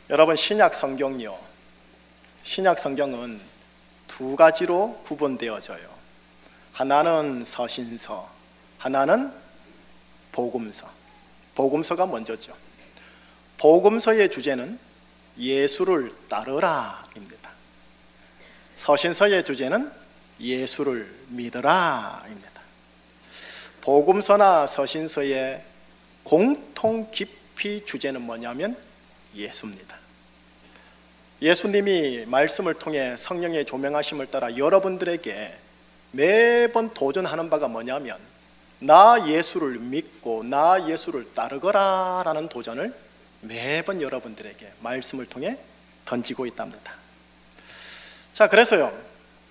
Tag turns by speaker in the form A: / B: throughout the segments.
A: 여러분, 신약 성경요, 신약 성경은 두 가지로 구분되어져요. 하나는 서신서, 하나는 복음서. 복음서가 먼저죠. 복음서의 주제는 예수를 따르라입니다. 서신서의 주제는 예수를 믿으라입니다. 복음서나 서신서의 공통 깊이 주제는 뭐냐면 예수입니다. 예수님이 말씀을 통해 성령의 조명하심을 따라 여러분들에게 매번 도전하는 바가 뭐냐면 나 예수를 믿고 나 예수를 따르거라 라는 도전을 매번 여러분들에게 말씀을 통해 던지고 있답니다. 자, 그래서요,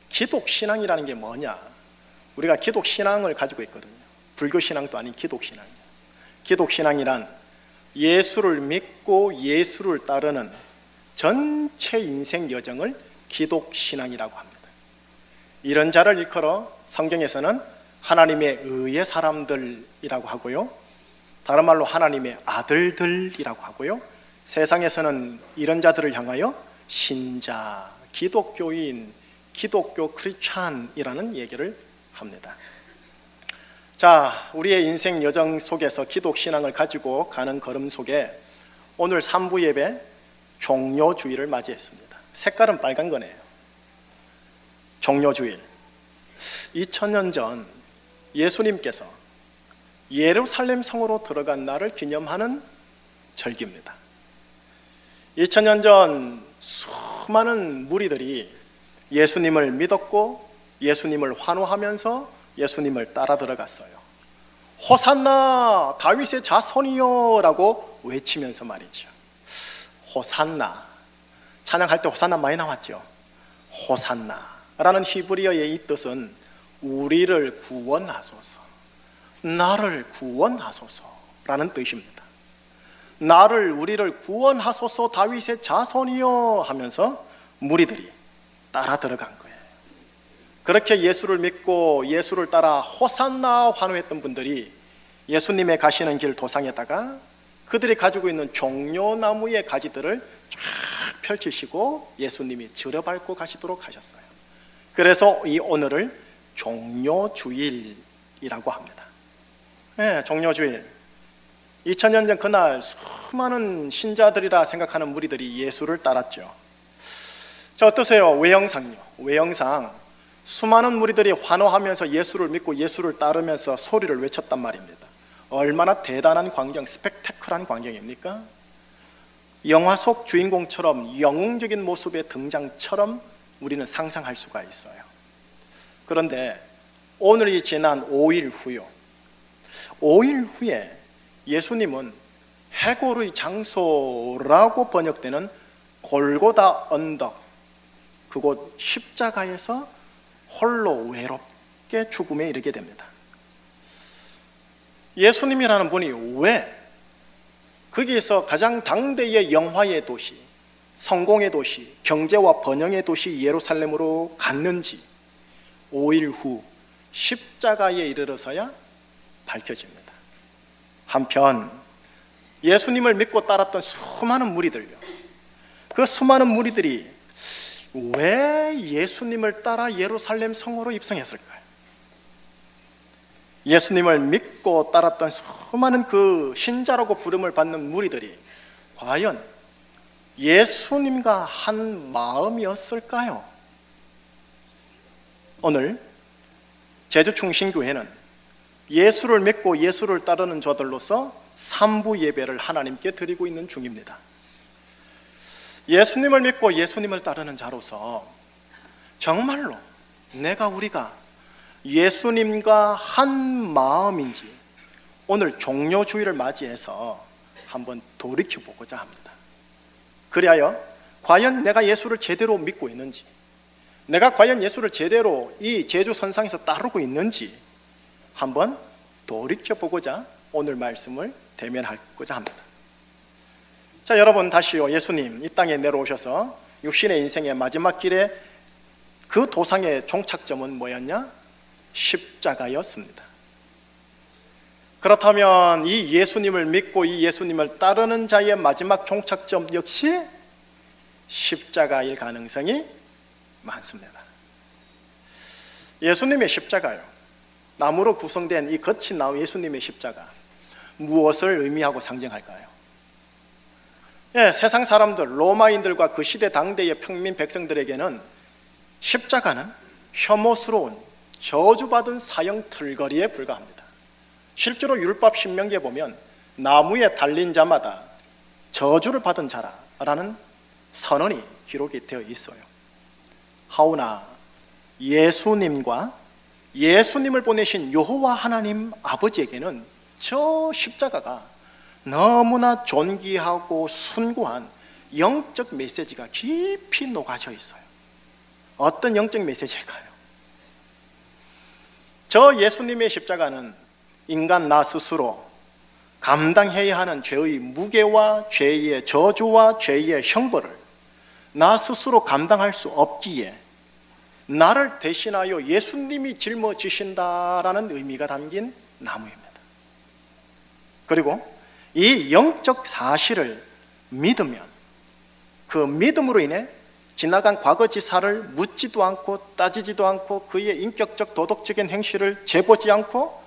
A: 기독신앙이라는 게 뭐냐? 우리가 기독신앙을 가지고 있거든요. 불교신앙도 아닌 기독신앙이에요. 기독신앙이란 예수를 믿고 예수를 따르는 전체 인생 여정을 기독신앙이라고 합니다. 이런 자를 일컬어 성경에서는 하나님의 의의 사람들이라고 하고요, 다른 말로 하나님의 아들들이라고 하고요, 세상에서는 이런 자들을 향하여 신자, 기독교인, 기독교 크리스찬이라는 얘기를 합니다. 자, 우리의 인생 여정 속에서 기독신앙을 가지고 가는 걸음 속에 오늘 3부 예배 종료주일을 맞이했습니다. 색깔은 빨간 거네요. 종료주일. 2000년 전 예수님께서 예루살렘 성으로 들어간 날을 기념하는 절기입니다. 2000년 전 수많은 무리들이 예수님을 믿었고 예수님을 환호하면서 예수님을 따라 들어갔어요. 호산나 다윗의 자손이요 라고 외치면서 말이죠. 호산나, 찬양할 때 호산나 많이 나왔죠. 호산나라는 히브리어의 이 뜻은 우리를 구원하소서, 나를 구원하소서라는 뜻입니다. 나를, 우리를 구원하소서 다윗의 자손이요 하면서 무리들이 따라 들어간 거예요. 그렇게 예수를 믿고 예수를 따라 호산나 환호했던 분들이 예수님의 가시는 길 도상에다가 그들이 가지고 있는 종려나무의 가지들을 쫙 펼치시고 예수님이 들여밟고 가시도록 하셨어요. 그래서 이 오늘을 종료주일이라고 합니다. 네, 종료주일. 2000년 전 그날 수많은 신자들이라 생각하는 무리들이 예수를 따랐죠. 자, 어떠세요? 외형상 수많은 무리들이 환호하면서 예수를 믿고 예수를 따르면서 소리를 외쳤단 말입니다. 얼마나 대단한 광경, 스펙타클한 광경입니까? 영화 속 주인공처럼 영웅적인 모습의 등장처럼 우리는 상상할 수가 있어요. 그런데 오늘이 지난 5일 후요, 5일 후에 예수님은 해골의 장소라고 번역되는 골고다 언덕, 그곳 십자가에서 홀로 외롭게 죽음에 이르게 됩니다. 예수님이라는 분이 왜 거기에서 가장 당대의 영화의 도시, 성공의 도시, 경제와 번영의 도시 예루살렘으로 갔는지 5일 후 십자가에 이르러서야 밝혀집니다. 한편 예수님을 믿고 따랐던 수많은 무리들요, 그 수많은 무리들이 왜 예수님을 따라 예루살렘 성으로 입성했을까요? 예수님을 믿고 따랐던 수많은 그 신자라고 부름을 받는 무리들이 과연 예수님과 한 마음이었을까요? 오늘 제주충신교회는 예수를 믿고 예수를 따르는 저들로서 3부 예배를 하나님께 드리고 있는 중입니다. 예수님을 믿고 예수님을 따르는 자로서 정말로 우리가 예수님과 한 마음인지 오늘 종료주일을 맞이해서 한번 돌이켜보고자 합니다. 그리하여 과연 내가 예수를 제대로 믿고 있는지, 내가 과연 예수를 제대로 이 제주 선상에서 따르고 있는지 한번 돌이켜보고자 오늘 말씀을 대면하고자 합니다. 자, 여러분, 다시요, 예수님 이 땅에 내려오셔서 육신의 인생의 마지막 길에 그 도상의 종착점은 뭐였냐? 십자가였습니다. 그렇다면 이 예수님을 믿고 이 예수님을 따르는 자의 마지막 종착점 역시 십자가일 가능성이 많습니다. 예수님의 십자가요, 나무로 구성된 이 거친 나무 예수님의 십자가, 무엇을 의미하고 상징할까요? 세상 사람들, 로마인들과 그 시대 당대의 평민 백성들에게는 십자가는 혐오스러운 저주받은 사형 틀거리에 불과합니다. 실제로 율법 신명기에 보면 나무에 달린 자마다 저주를 받은 자라라는 선언이 기록이 되어 있어요. 하오나 예수님과 예수님을 보내신 여호와 하나님 아버지에게는 저 십자가가 너무나 존귀하고 숭고한 영적 메시지가 깊이 녹아져 있어요. 어떤 영적 메시지일까요? 저 예수님의 십자가는 인간 나 스스로 감당해야 하는 죄의 무게와 죄의 저주와 죄의 형벌을 나 스스로 감당할 수 없기에 나를 대신하여 예수님이 짊어지신다라는 의미가 담긴 나무입니다. 그리고 이 영적 사실을 믿으면 그 믿음으로 인해 지나간 과거지사를 묻지도 않고 따지지도 않고 그의 인격적 도덕적인 행실을 재보지 않고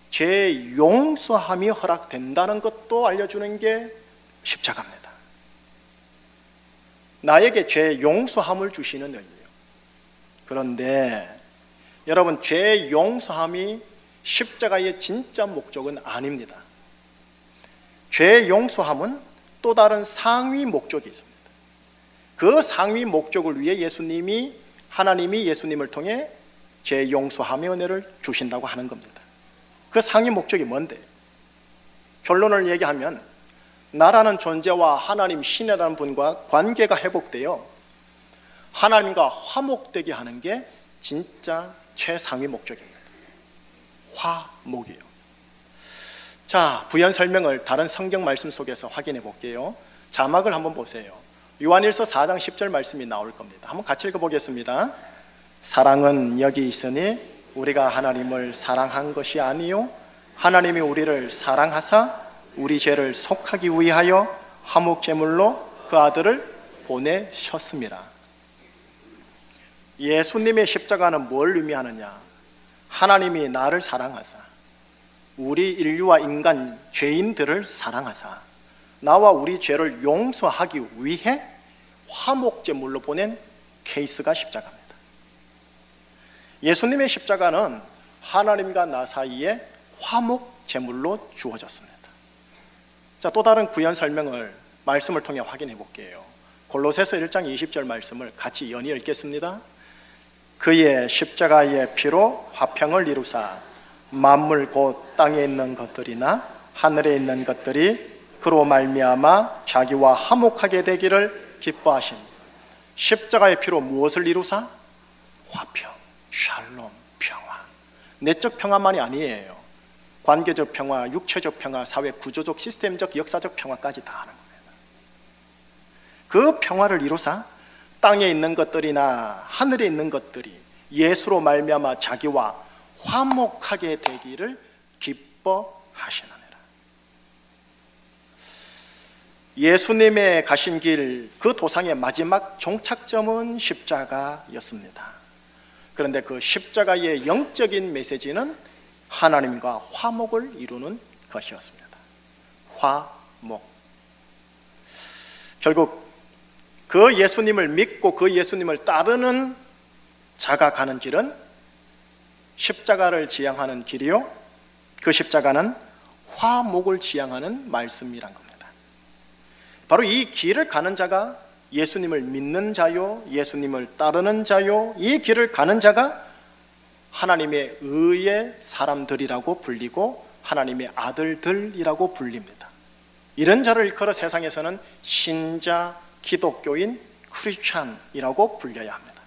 A: 죄 용서함이 허락된다는 것도 알려주는 게 십자가입니다. 나에게 죄 용서함을 주시는 의미예요. 그런데 여러분, 죄 용서함이 십자가의 진짜 목적은 아닙니다. 죄 용서함은 또 다른 상위 목적이 있습니다. 그 상위 목적을 위해 하나님이 예수님을 통해 죄 용서함의 은혜를 주신다고 하는 겁니다. 그 상위 목적이 뭔데? 결론을 얘기하면 나라는 존재와 하나님 신이라는 분과 관계가 회복되어 하나님과 화목되게 하는 게 진짜 최상위 목적입니다. 화목이요. 자, 부연 설명을 다른 성경 말씀 속에서 확인해 볼게요. 자막을 한번 보세요. 요한일서 4장 10절 말씀이 나올 겁니다. 한번 같이 읽어보겠습니다. 사랑은 여기 있으니 우리가 하나님을 사랑한 것이 아니요 하나님이 우리를 사랑하사 우리 죄를 속하기 위하여 화목제물로 그 아들을 보내셨습니다. 예수님의 십자가는 뭘 의미하느냐? 하나님이 나를 사랑하사 우리 인류와 인간 죄인들을 사랑하사 나와 우리 죄를 용서하기 위해 화목제물로 보낸 케이스가 십자가입니다. 예수님의 십자가는 하나님과 나 사이에 화목제물로 주어졌습니다. 자, 또 다른 구현 설명을 말씀을 통해 확인해 볼게요. 골로새서 1장 20절 말씀을 같이 연이어 읽겠습니다. 그의 십자가의 피로 화평을 이루사 만물 곧 땅에 있는 것들이나 하늘에 있는 것들이 그로 말미암아 자기와 화목하게 되기를 기뻐하십니다. 십자가의 피로 무엇을 이루사? 화평, 샬롬, 평화. 내적 평화만이 아니에요. 관계적 평화, 육체적 평화, 사회 구조적, 시스템적, 역사적 평화까지 다 하는 겁니다. 그 평화를 이루사 땅에 있는 것들이나 하늘에 있는 것들이 예수로 말미암아 자기와 화목하게 되기를 기뻐하시느니라. 예수님의 가신 길, 그 도상의 마지막 종착점은 십자가였습니다. 그런데 그 십자가의 영적인 메시지는 하나님과 화목을 이루는 것이었습니다. 화목. 결국 그 예수님을 믿고 그 예수님을 따르는 자가 가는 길은 십자가를 지향하는 길이요, 그 십자가는 화목을 지향하는 말씀이란 겁니다. 바로 이 길을 가는 자가 예수님을 믿는 자요, 예수님을 따르는 자요, 이 길을 가는 자가 하나님의 의의 사람들이라고 불리고 하나님의 아들들이라고 불립니다. 이런 자를 일컬어 세상에서는 신자, 기독교인, 크리스찬이라고 불려야 합니다.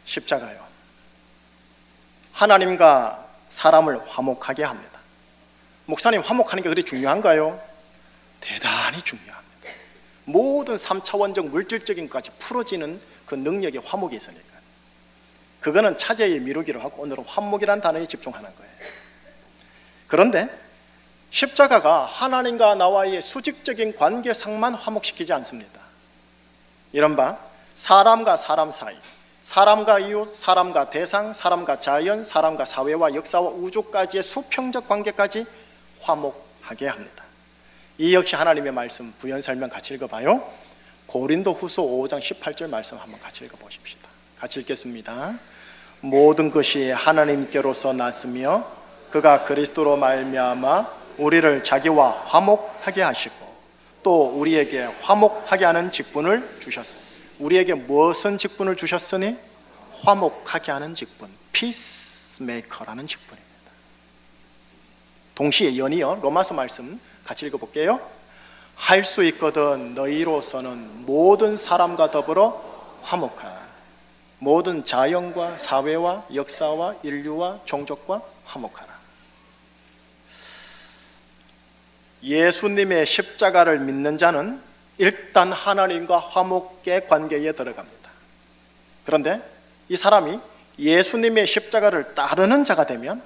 A: 십자가요, 하나님과 사람을 화목하게 합니다. 목사님, 화목하는 게 그리 중요한가요? 대단히 중요합니다. 모든 3차원적 물질적인 것까지 풀어지는 그 능력의 화목이 있으니까. 그거는 차제의 미루기로 하고 오늘은 화목이라는 단어에 집중하는 거예요. 그런데 십자가가 하나님과 나와의 수직적인 관계상만 화목시키지 않습니다. 이른바 사람과 사람 사이, 사람과 이웃, 사람과 대상, 사람과 자연, 사람과 사회와 역사와 우주까지의 수평적 관계까지 화목하게 합니다. 이 역시 하나님의 말씀 부연 설명 같이 읽어봐요. 고린도후서 5장 18절 말씀 한번 같이 읽어보십시다. 같이 읽겠습니다. 모든 것이 하나님께로서 났으며 그가 그리스도로 말미암아 우리를 자기와 화목하게 하시고 또 우리에게 화목하게 하는 직분을 주셨으니, 우리에게 무엇은 직분을 주셨으니? 화목하게 하는 직분, 피스메이커라는 직분입니다. 동시에 연이어 로마서 말씀 같이 읽어볼게요. 할 수 있거든 너희로서는 모든 사람과 더불어 화목하라. 모든 자연과 사회와 역사와 인류와 종족과 화목하라. 예수님의 십자가를 믿는 자는 일단 하나님과 화목의 관계에 들어갑니다. 그런데 이 사람이 예수님의 십자가를 따르는 자가 되면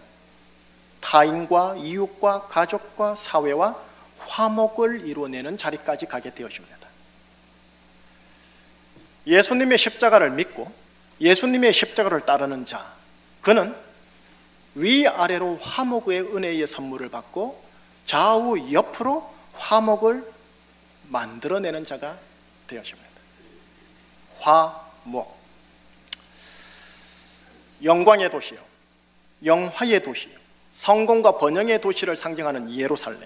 A: 타인과 이웃과 가족과 사회와 화목을 이루어내는 자리까지 가게 되어집니다. 예수님의 십자가를 믿고 예수님의 십자가를 따르는 자, 그는 위아래로 화목의 은혜의 선물을 받고 좌우 옆으로 화목을 만들어내는 자가 되어집니다. 화목, 영광의 도시요, 영화의 도시요, 성공과 번영의 도시를 상징하는 예루살렘.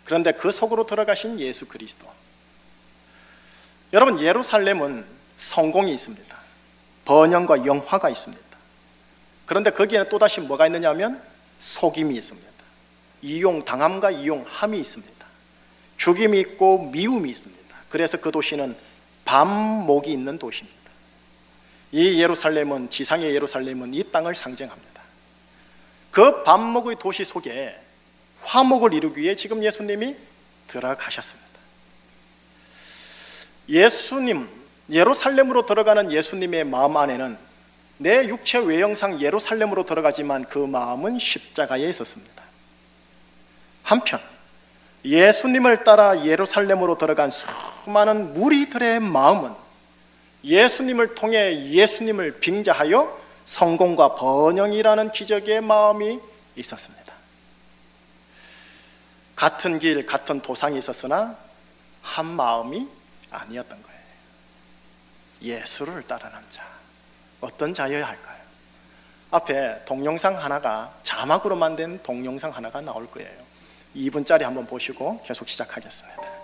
A: 그런데 그 속으로 들어가신 예수 그리스도. 여러분, 예루살렘은 성공이 있습니다. 번영과 영화가 있습니다. 그런데 거기에는 또다시 뭐가 있느냐 하면 속임이 있습니다. 이용당함과 이용함이 있습니다. 죽임이 있고 미움이 있습니다. 그래서 그 도시는 반목이 있는 도시입니다. 이 예루살렘은, 지상의 예루살렘은 이 땅을 상징합니다. 그 반목의 도시 속에 화목을 이루기 위해 지금 예수님이 들어가셨습니다. 예수님, 예루살렘으로 들어가는 예수님의 마음 안에는 내 육체 외형상 예루살렘으로 들어가지만 그 마음은 십자가에 있었습니다. 한편 예수님을 따라 예루살렘으로 들어간 수많은 무리들의 마음은 예수님을 통해 예수님을 빙자하여 성공과 번영이라는 기적의 마음이 있었습니다. 같은 길, 같은 도상이 있었으나 한 마음이 아니었던 거예요. 예수를 따르는 자, 어떤 자여야 할까요? 앞에 동영상 하나가, 자막으로만 된 동영상 하나가 나올 거예요. 2분짜리 한번 보시고 계속 시작하겠습니다.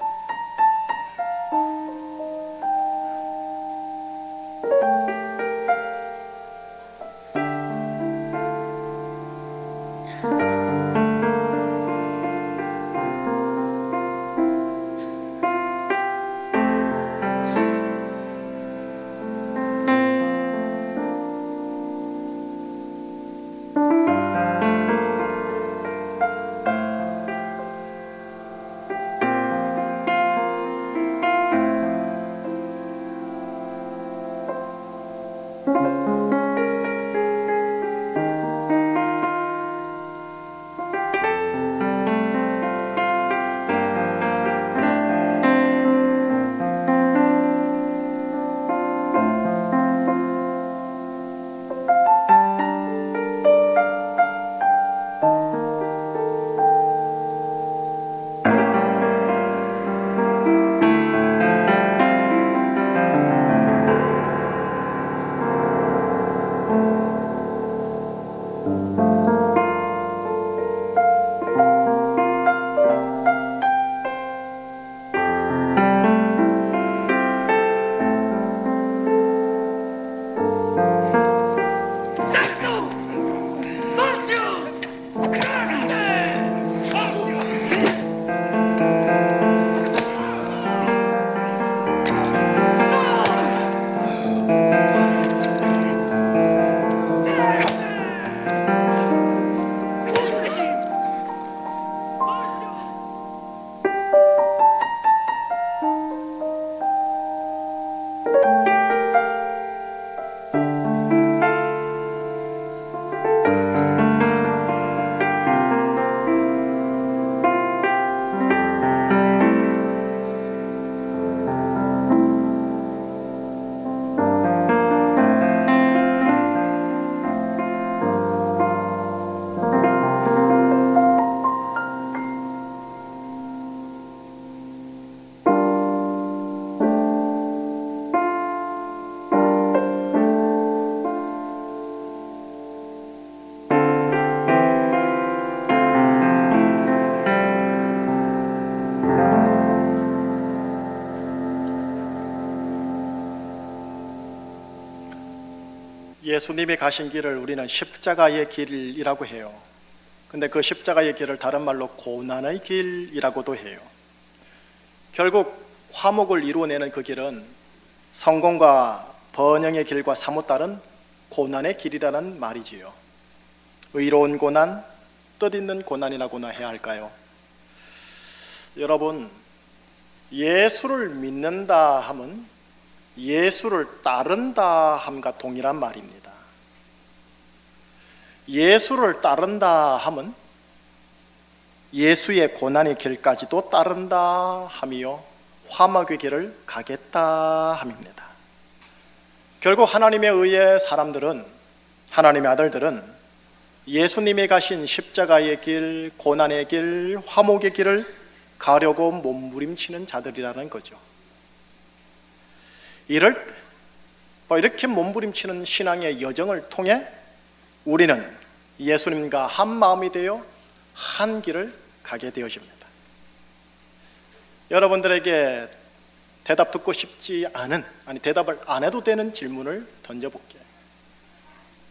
A: 예수님이 가신 길을 우리는 십자가의 길이라고 해요. 근데 그 십자가의 길을 다른 말로 고난의 길이라고도 해요. 결국 화목을 이루어내는 그 길은 성공과 번영의 길과 사뭇 다른 고난의 길이라는 말이지요. 의로운 고난, 뜻있는 고난이라고나 해야 할까요? 여러분, 예수를 믿는다 함은 예수를 따른다 함과 동일한 말입니다. 예수를 따른다 함은 예수의 고난의 길까지도 따른다 함이요, 화목의 길을 가겠다 함입니다. 결국 하나님에 의해 사람들은, 하나님의 아들들은 예수님이 가신 십자가의 길, 고난의 길, 화목의 길을 가려고 몸부림치는 자들이라는 거죠. 이럴 때 이렇게 몸부림치는 신앙의 여정을 통해 우리는 예수님과 한 마음이 되어 한 길을 가게 되어집니다. 여러분들에게 대답 듣고 싶지 않은, 대답을 안 해도 되는 질문을 던져볼게요.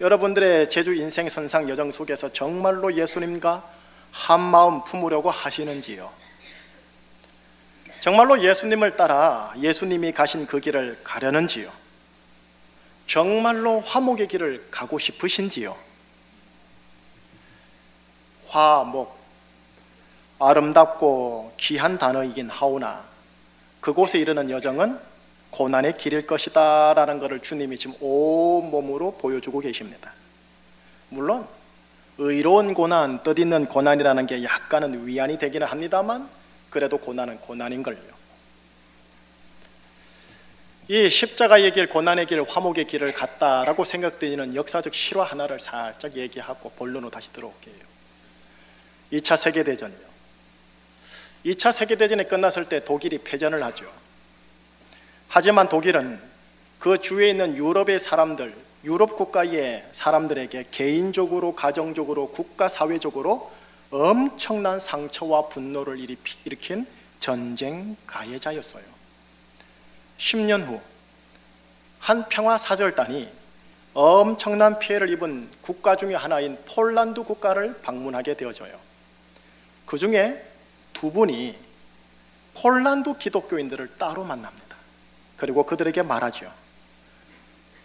A: 여러분들의 제주 인생 선상 여정 속에서 정말로 예수님과 한 마음 품으려고 하시는지요? 정말로 예수님을 따라 예수님이 가신 그 길을 가려는지요? 정말로 화목의 길을 가고 싶으신지요? 화목, 아름답고 귀한 단어이긴 하오나 그곳에 이르는 여정은 고난의 길일 것이다 라는 것을 주님이 지금 온몸으로 보여주고 계십니다. 물론 의로운 고난, 뜻있는 고난이라는 게 약간은 위안이 되기는 합니다만 그래도 고난은 고난인걸요. 이 십자가의 길, 고난의 길, 화목의 길을 갔다라고 생각되는 역사적 실화 하나를 살짝 얘기하고 본론으로 다시 들어올게요. 2차 세계대전이요. 2차 세계대전이 끝났을 때 독일이 패전을 하죠. 하지만 독일은 그 주위에 있는 유럽의 사람들, 유럽 국가의 사람들에게 개인적으로, 가정적으로, 국가 사회적으로 엄청난 상처와 분노를 일으킨 전쟁 가해자였어요. 10년 후 한 평화사절단이 엄청난 피해를 입은 국가 중에 하나인 폴란드 국가를 방문하게 되어져요. 그 중에 두 분이 폴란드 기독교인들을 따로 만납니다. 그리고 그들에게 말하죠.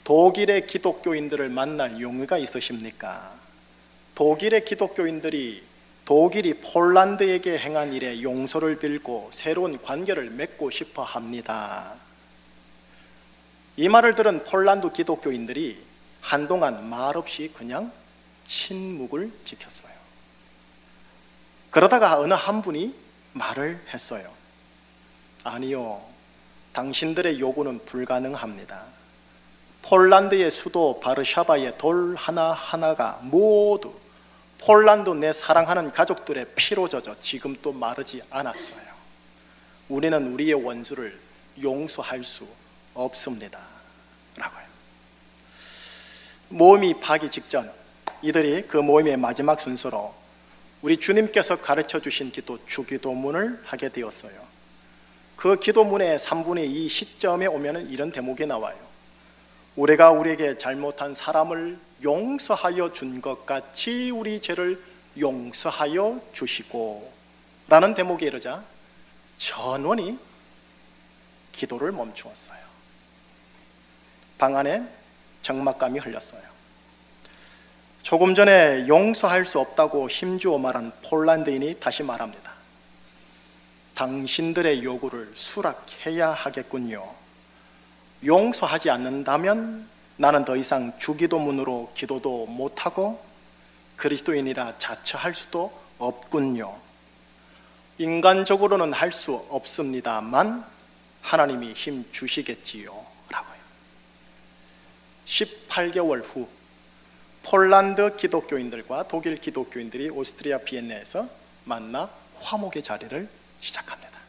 A: 독일의 기독교인들을 만날 용의가 있으십니까? 독일의 기독교인들이 독일이 폴란드에게 행한 일에 용서를 빌고 새로운 관계를 맺고 싶어 합니다. 이 말을 들은 폴란드 기독교인들이 한동안 말없이 그냥 침묵을 지켰어요. 그러다가 어느 한 분이 말을 했어요. 아니요, 당신들의 요구는 불가능합니다. 폴란드의 수도 바르샤바의 돌 하나하나가 모두 폴란드 내 사랑하는 가족들의 피로 젖어 지금 또 마르지 않았어요. 우리는 우리의 원수를 용서할 수 없습니다 라고요. 모임이 파기 직전 이들이 그 모임의 마지막 순서로 우리 주님께서 가르쳐 주신 기도, 주기도문을 하게 되었어요. 그 기도문의 3분의 2 시점에 오면 이런 대목이 나와요. 우리가 우리에게 잘못한 사람을 용서하여 준 것 같이 우리 죄를 용서하여 주시고 라는 대목에 이르자 전원이 기도를 멈추었어요. 방 안에 적막감이 흘렸어요. 조금 전에 용서할 수 없다고 힘주어 말한 폴란드인이 다시 말합니다. 당신들의 요구를 수락해야 하겠군요. 용서하지 않는다면 나는 더 이상 주기도문으로 기도도 못하고 그리스도인이라 자처할 수도 없군요. 인간적으로는 할 수 없습니다만 하나님이 힘 주시겠지요 라고요. 18개월 후 폴란드 기독교인들과 독일 기독교인들이 오스트리아 비엔나에서 만나 화목의 자리를 시작합니다.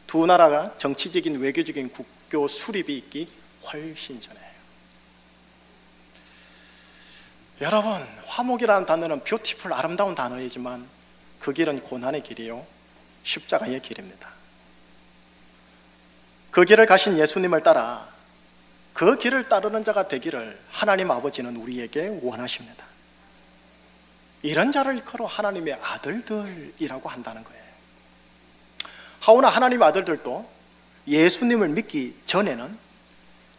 A: 두 나라가 정치적인 외교적인 국교 수립이 있기 훨씬 전에요. 여러분, 화목이라는 단어는 뷰티풀, 아름다운 단어이지만 그 길은 고난의 길이요, 십자가의 길입니다. 그 길을 가신 예수님을 따라 그 길을 따르는 자가 되기를 하나님 아버지는 우리에게 원하십니다. 이런 자를 일컬어 하나님의 아들들이라고 한다는 거예요. 하오나 하나님의 아들들도 예수님을 믿기 전에는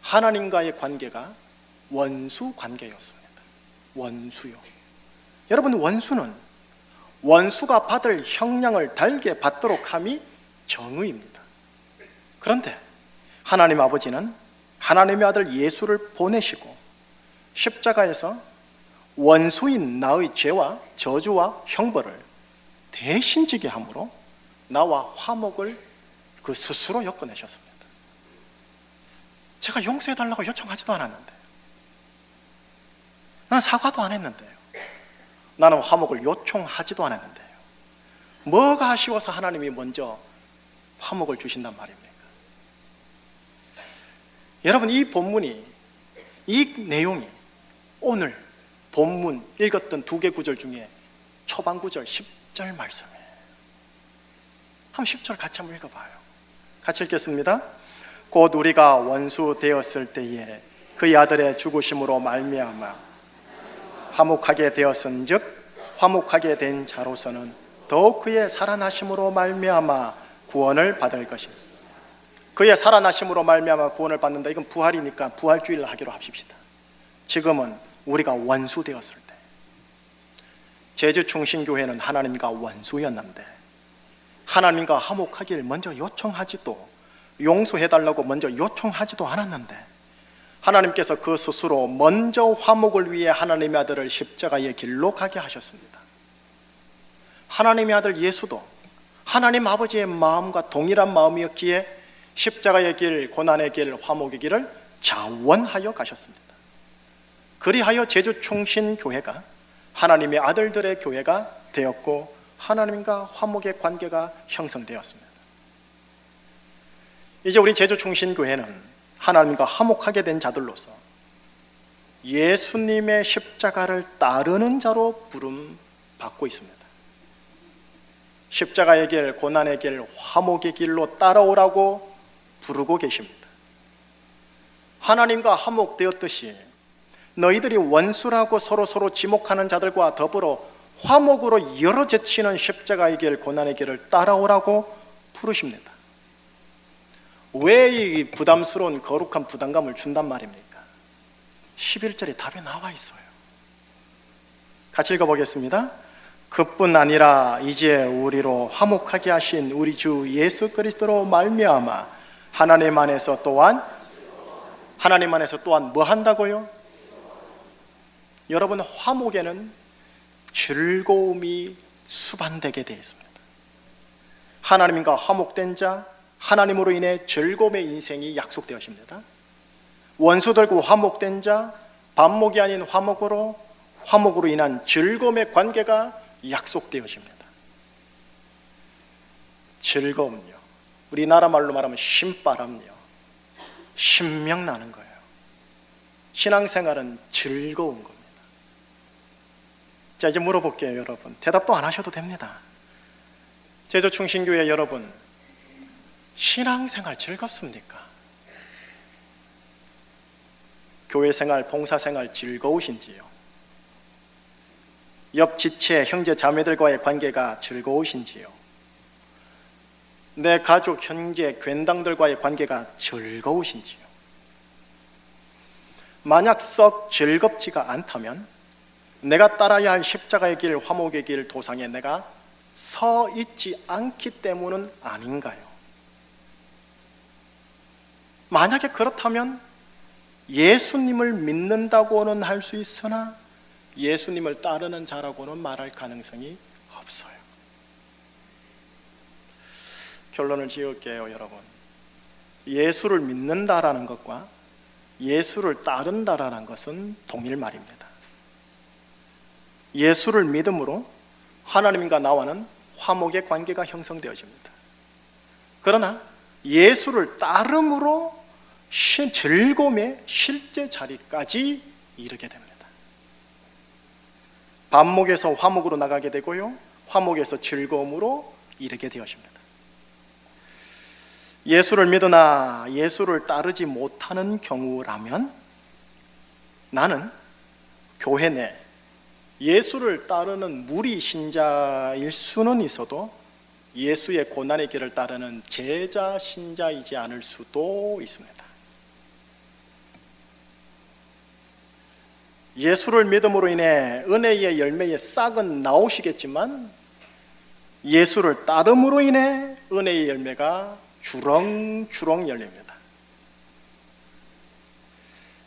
A: 하나님과의 관계가 원수 관계였습니다. 원수요. 여러분, 원수가 받을 형량을 달게 받도록 함이 정의입니다. 그런데 하나님 아버지는 하나님의 아들 예수를 보내시고 십자가에서 원수인 나의 죄와 저주와 형벌을 대신 지게 함으로 나와 화목을 그 스스로 엮어내셨습니다. 제가 용서해달라고 요청하지도 않았는데, 난 사과도 안 했는데요, 나는 화목을 요청하지도 않았는데요, 뭐가 아쉬워서 하나님이 먼저 화목을 주신단 말입니까? 여러분, 이 본문이, 이 내용이 오늘 본문 읽었던 두 개 구절 중에 초반 구절 10절 말씀이에요. 한번 10절 같이 한번 읽어봐요. 같이 읽겠습니다. 곧 우리가 원수 되었을 때에 그의 아들의 죽으심으로 말미암아 화목하게 되었은즉 화목하게 된 자로서는 더욱 그의 살아나심으로 말미암아 구원을 받을 것입니다. 그의 살아나심으로 말미암아 구원을 받는다. 이건 부활이니까 부활주의를 하기로 합시다. 지금은 우리가 원수 되었을 때, 제주충신교회는 하나님과 원수였는데 하나님과 화목하기를 먼저 요청하지도, 용서해달라고 먼저 요청하지도 않았는데 하나님께서 그 스스로 먼저 화목을 위해 하나님의 아들을 십자가의 길로 가게 하셨습니다. 하나님의 아들 예수도 하나님 아버지의 마음과 동일한 마음이었기에 십자가의 길, 고난의 길, 화목의 길을 자원하여 가셨습니다. 그리하여 제주충신교회가 하나님의 아들들의 교회가 되었고 하나님과 화목의 관계가 형성되었습니다. 이제 우리 제주충신교회는 하나님과 화목하게 된 자들로서 예수님의 십자가를 따르는 자로 부름받고 있습니다. 십자가의 길, 고난의 길, 화목의 길로 따라오라고 부르고 계십니다. 하나님과 화목되었듯이 너희들이 원수라고 서로 지목하는 자들과 더불어 화목으로 열어제치는 십자가의 길, 고난의 길을 따라오라고 부르십니다. 왜 이 부담스러운 거룩한 부담감을 준단 말입니까? 11절에 답이 나와 있어요. 같이 읽어보겠습니다. 그뿐 아니라 이제 우리로 화목하게 하신 우리 주 예수 그리스도로 말미암아 하나님 안에서 또한 뭐 한다고요? 여러분, 화목에는 즐거움이 수반되게 되어 있습니다. 하나님과 화목된 자, 하나님으로 인해 즐거움의 인생이 약속되어집니다. 원수들과 화목된 자, 반목이 아닌 화목으로 인한 즐거움의 관계가 약속되어집니다. 즐거움요, 우리나라 말로 말하면 신바람요, 신명나는 거예요. 신앙생활은 즐거운 겁니다. 자, 이제 물어볼게요, 여러분. 대답도 안 하셔도 됩니다. 제주충신교회 여러분, 신앙생활 즐겁습니까? 교회생활, 봉사생활 즐거우신지요? 옆 지체, 형제, 자매들과의 관계가 즐거우신지요? 내 가족, 형제, 괜당들과의 관계가 즐거우신지요? 만약 썩 즐겁지가 않다면 내가 따라야 할 십자가의 길, 화목의 길 도상에 내가 서 있지 않기 때문은 아닌가요? 만약에 그렇다면 예수님을 믿는다고는 할 수 있으나 예수님을 따르는 자라고는 말할 가능성이 없어요. 결론을 지을게요, 여러분. 예수를 믿는다라는 것과 예수를 따른다라는 것은 동일 말입니다. 예수를 믿음으로 하나님과 나와는 화목의 관계가 형성되어집니다. 그러나 예수를 따름으로 즐거움의 실제 자리까지 이르게 됩니다. 반목에서 화목으로 나가게 되고요, 화목에서 즐거움으로 이르게 되어집니다. 예수를 믿으나 예수를 따르지 못하는 경우라면 나는 교회 내 예수를 따르는 무리 신자일 수는 있어도 예수의 고난의 길을 따르는 제자 신자이지 않을 수도 있습니다. 예수를 믿음으로 인해 은혜의 열매의 싹은 나오시겠지만 예수를 따름으로 인해 은혜의 열매가 주렁주렁 열립니다.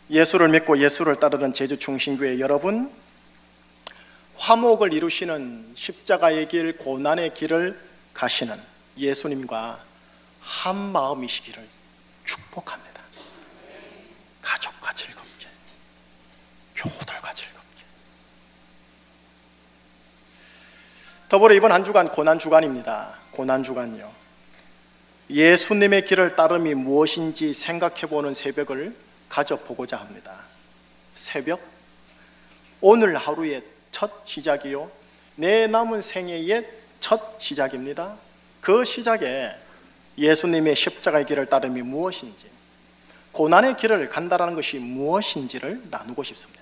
A: 예수를 믿고 예수를 따르는 제주충신교회 여러분, 화목을 이루시는 십자가의 길, 고난의 길을 가시는 예수님과 한 마음이시기를 축복합니다. 가족과 즐겁게, 교우들과 즐겁게. 더불어 이번 한 주간 고난주간입니다. 고난주간요. 예수님의 길을 따름이 무엇인지 생각해보는 새벽을 가져보고자 합니다. 새벽, 오늘 하루의 첫 시작이요, 내 남은 생애의 첫 시작입니다. 그 시작에 예수님의 십자가의 길을 따름이 무엇인지, 고난의 길을 간다라는 것이 무엇인지를 나누고 싶습니다.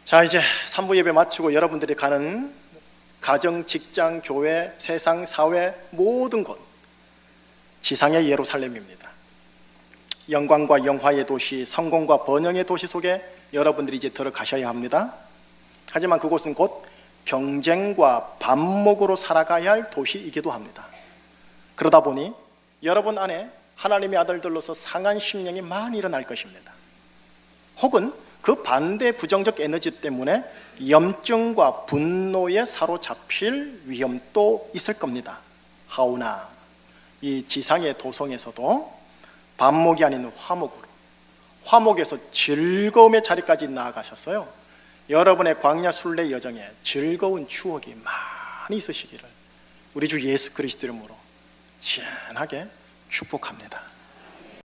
A: 자, 이제 3부 예배 마치고 여러분들이 가는 가정, 직장, 교회, 세상, 사회 모든 곳, 지상의 예루살렘입니다. 영광과 영화의 도시, 성공과 번영의 도시 속에 여러분들이 이제 들어가셔야 합니다. 하지만 그곳은 곧 경쟁과 반목으로 살아가야 할 도시이기도 합니다. 그러다 보니 여러분 안에 하나님의 아들들로서 상한 심령이 많이 일어날 것입니다. 혹은 그 반대 부정적 에너지 때문에 염증과 분노에 사로잡힐 위험도 있을 겁니다. 하오나 이 지상의 도성에서도 반목이 아닌 화목으로, 화목에서 즐거움의 자리까지 나아가셨어요. 여러분의 광야 순례 여정에 즐거운 추억이 많이 있으시기를 우리 주 예수 그리스도 이름으로 진하게 축복합니다.